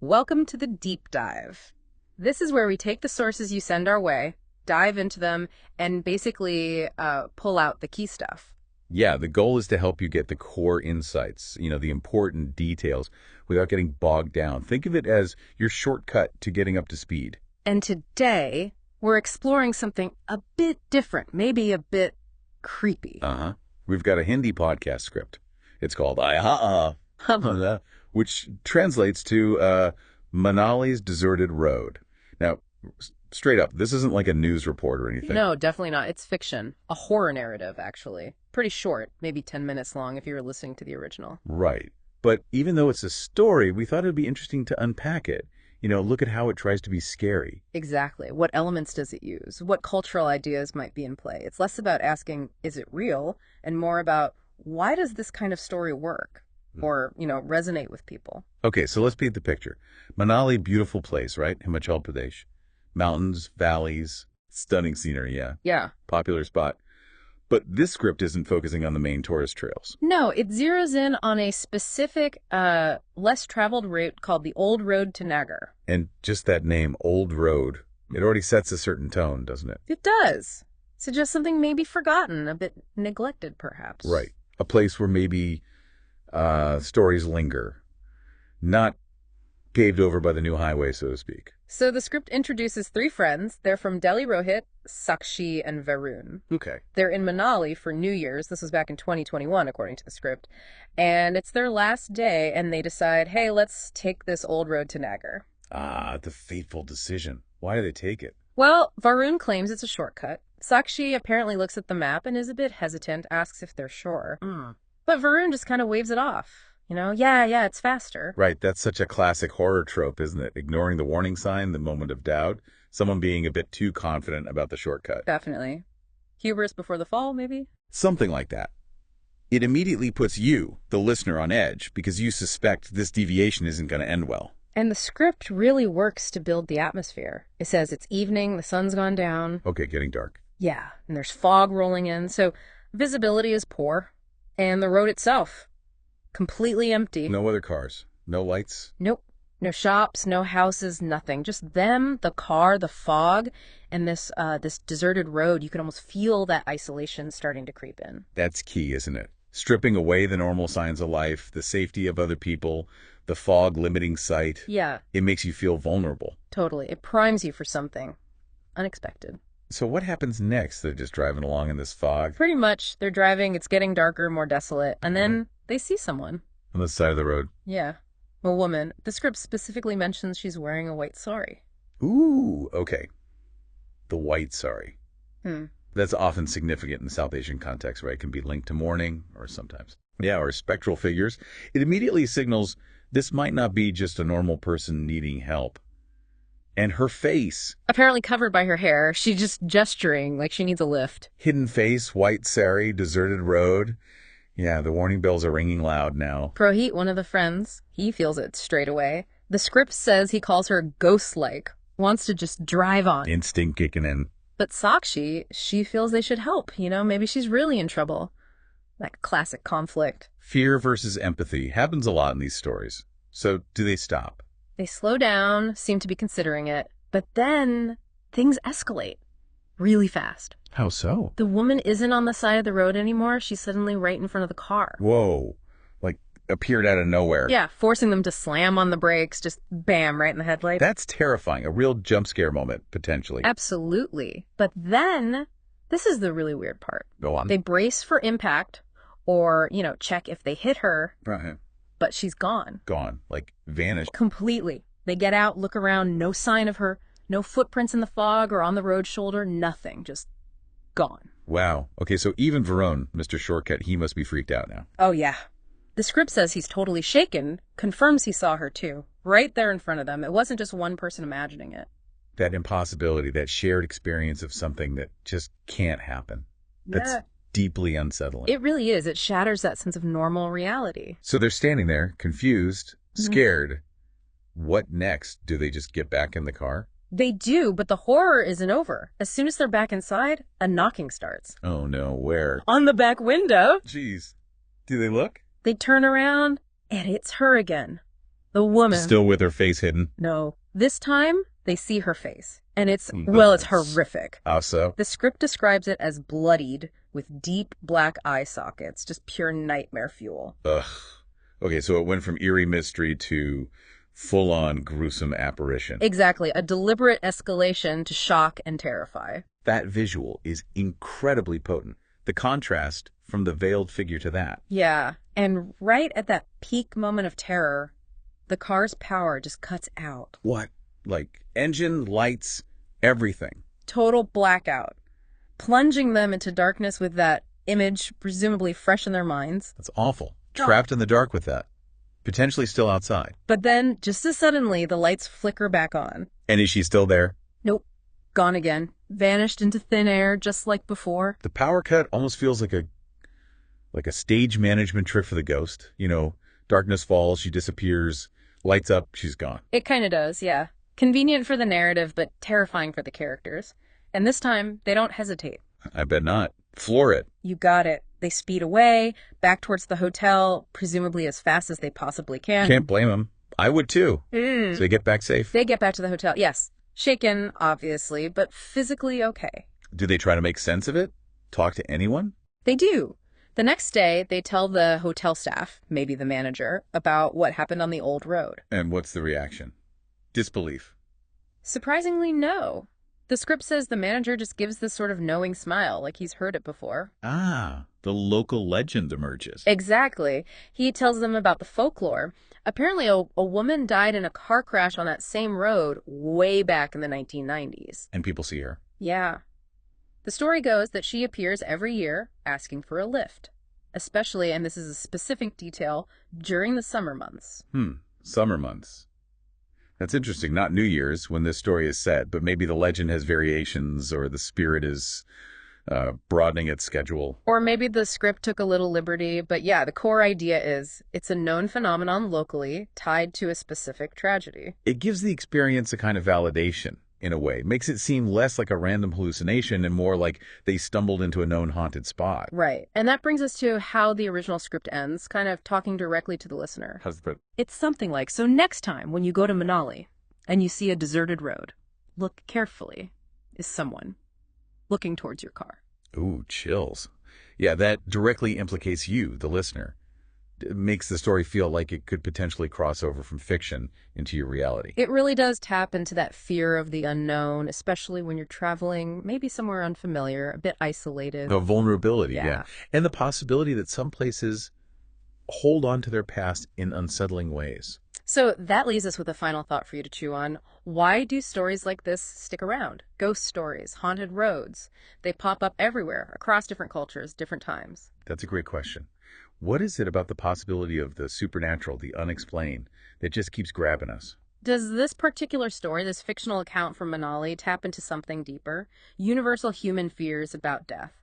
Welcome to the deep dive. This is where we take the sources you send our way, dive into them, and basically pull out the key stuff. Yeah, the goal is to help you get the core insights, the important details, without getting bogged down. Think of it as your shortcut to getting up to speed. And today, we're exploring something a bit different, maybe a bit creepy. Uh-huh. We've got a Hindi podcast script. It's called which translates to Manali's Deserted Road. Now, straight up, this isn't like a news report or anything. No, definitely not. It's fiction. A horror narrative, actually. Pretty short, maybe 10 minutes long if you were listening to the original. Right. But even though it's a story, we thought it'd be interesting to unpack it. Look at how it tries to be scary. Exactly. What elements does it use? What cultural ideas might be in play? It's less about asking, is it real? And more about, why does this kind of story work? Or, resonate with people? Okay, so let's paint the picture. Manali, beautiful place, right? Himachal Pradesh. Mountains, valleys, stunning scenery, yeah. Yeah. Popular spot. But this script isn't focusing on the main tourist trails. No, it zeroes in on a specific, less traveled route called the Old Road to Nagar. And just that name, Old Road, it already sets a certain tone, doesn't it? It does. Suggests something maybe forgotten, a bit neglected, perhaps. Right. A place where maybe stories linger, not paved over by the new highway, so to speak. So the script introduces three friends. They're from Delhi Rohit, Sakshi, and Varun. Okay. They're in Manali for New Year's. This was back in 2021, according to the script. And it's their last day, and they decide, hey, let's take this old road to Nagar. Ah, the fateful decision. Why do they take it? Well, Varun claims it's a shortcut. Sakshi apparently looks at the map and is a bit hesitant, asks if they're sure. But Varun just kind of waves it off. Yeah, it's faster. Right, that's such a classic horror trope, isn't it? Ignoring the warning sign, the moment of doubt, someone being a bit too confident about the shortcut. Definitely. Hubris before the fall, maybe? Something like that. It immediately puts you, the listener, on edge because you suspect this deviation isn't going to end well. And the script really works to build the atmosphere. It says it's evening, the sun's gone down. Okay, getting dark. Yeah, and there's fog rolling in, so visibility is poor. And the road itself, completely empty. No other cars, no lights. Nope. No shops, no houses, nothing. Just them, the car, the fog, and this deserted road. You can almost feel that isolation starting to creep in. That's key, isn't it? Stripping away the normal signs of life, the safety of other people, the fog limiting sight. Yeah. It makes you feel vulnerable. Totally. It primes you for something unexpected. So what happens next? They're just driving along in this fog? Pretty much. They're driving. It's getting darker, more desolate. And then they see someone. On the side of the road. Yeah. A woman. The script specifically mentions she's wearing a white sari. Ooh, okay. The white sari. Hmm. That's often significant in the South Asian context, right? It can be linked to mourning or sometimes. Yeah, or spectral figures. It immediately signals this might not be just a normal person needing help. And her face. Apparently covered by her hair. She's just gesturing like she needs a lift. Hidden face, white sari, deserted road. Yeah, the warning bells are ringing loud now. Prohit, one of the friends, he feels it straight away. The script says he calls her ghost-like, wants to just drive on. Instinct kicking in. But Sakshi, she feels they should help. Maybe she's really in trouble. That classic conflict. Fear versus empathy happens a lot in these stories. So do they stop? They slow down, seem to be considering it, but then things escalate really fast. How so? The woman isn't on the side of the road anymore. She's suddenly right in front of the car. Whoa. Like appeared out of nowhere. Yeah, forcing them to slam on the brakes, just bam, right in the headlight. That's terrifying. A real jump scare moment, potentially. Absolutely. But then, this is the really weird part. Go on. They brace for impact or, check if they hit her. Right. But she's gone. Gone. Like, vanished. Completely. They get out, look around, no sign of her, no footprints in the fog or on the road shoulder, nothing. Just gone. Wow. Okay, so even Varun, Mr. Shortcut, he must be freaked out now. Oh, yeah. The script says he's totally shaken, confirms he saw her too, right there in front of them. It wasn't just one person imagining it. That impossibility, that shared experience of something that just can't happen. That's deeply unsettling. It really is. It shatters that sense of normal reality. So they're standing there, confused, scared. What next? Do they just get back in the car? They do, but the horror isn't over. As soon as they're back inside, a knocking starts. Oh no, where? On the back window. Jeez. Do they look? They turn around, and it's her again. The woman. Still with her face hidden? No. This time, they see her face. And it's horrific. How so? The script describes it as bloodied with deep black eye sockets, just pure nightmare fuel. Ugh. Okay, so it went from eerie mystery to full-on gruesome apparition. Exactly. A deliberate escalation to shock and terrify. That visual is incredibly potent. The contrast from the veiled figure to that. Yeah. And right at that peak moment of terror, the car's power just cuts out. What? Like engine, lights, everything. Total blackout. Plunging them into darkness with that image presumably fresh in their minds. That's awful. Trapped in the dark with that. Potentially still outside. But then, just as suddenly, the lights flicker back on. And is she still there? Nope. Gone again. Vanished into thin air, just like before. The power cut almost feels like a stage management trick for the ghost. You know, darkness falls, she disappears, lights up, she's gone. It kind of does, yeah. Convenient for the narrative, but terrifying for the characters. And this time, they don't hesitate. I bet not. Floor it. You got it. They speed away, back towards the hotel, presumably as fast as they possibly can. Can't blame them. I would too. So they get back safe. They get back to the hotel, yes. Shaken, obviously, but physically okay. Do they try to make sense of it? Talk to anyone? They do. The next day, they tell the hotel staff, maybe the manager, about what happened on the old road. And what's the reaction? Disbelief. Surprisingly, no. The script says the manager just gives this sort of knowing smile, like he's heard it before. Ah, the local legend emerges. Exactly. He tells them about the folklore. Apparently, a woman died in a car crash on that same road way back in the 1990s. And people see her. Yeah. The story goes that she appears every year asking for a lift. Especially, and this is a specific detail, during the summer months. Summer months. That's interesting. Not New Year's when this story is set, but maybe the legend has variations or the spirit is broadening its schedule. Or maybe the script took a little liberty, but yeah, the core idea is it's a known phenomenon locally tied to a specific tragedy. It gives the experience a kind of validation, in a way. Makes it seem less like a random hallucination and more like they stumbled into a known haunted spot. Right. And that brings us to how the original script ends, kind of talking directly to the listener. How's the... It's something like, so next time when you go to Manali and you see a deserted road, look carefully. Is someone looking towards your car? Ooh, chills. Yeah, that directly implicates you, the listener. It makes the story feel like it could potentially cross over from fiction into your reality. It really does tap into that fear of the unknown, especially when you're traveling, maybe somewhere unfamiliar, a bit isolated. A vulnerability, yeah. And the possibility that some places hold on to their past in unsettling ways. So that leaves us with a final thought for you to chew on. Why do stories like this stick around? Ghost stories, haunted roads. They pop up everywhere, across different cultures, different times. That's a great question. What is it about the possibility of the supernatural, the unexplained, that just keeps grabbing us? Does this particular story, this fictional account from Manali, tap into something deeper? Universal human fears about death?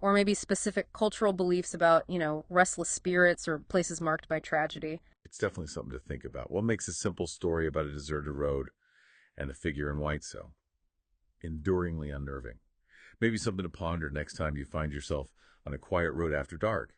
Or maybe specific cultural beliefs about, restless spirits or places marked by tragedy? It's definitely something to think about. What makes a simple story about a deserted road and the figure in white so enduringly unnerving? Maybe something to ponder next time you find yourself on a quiet road after dark.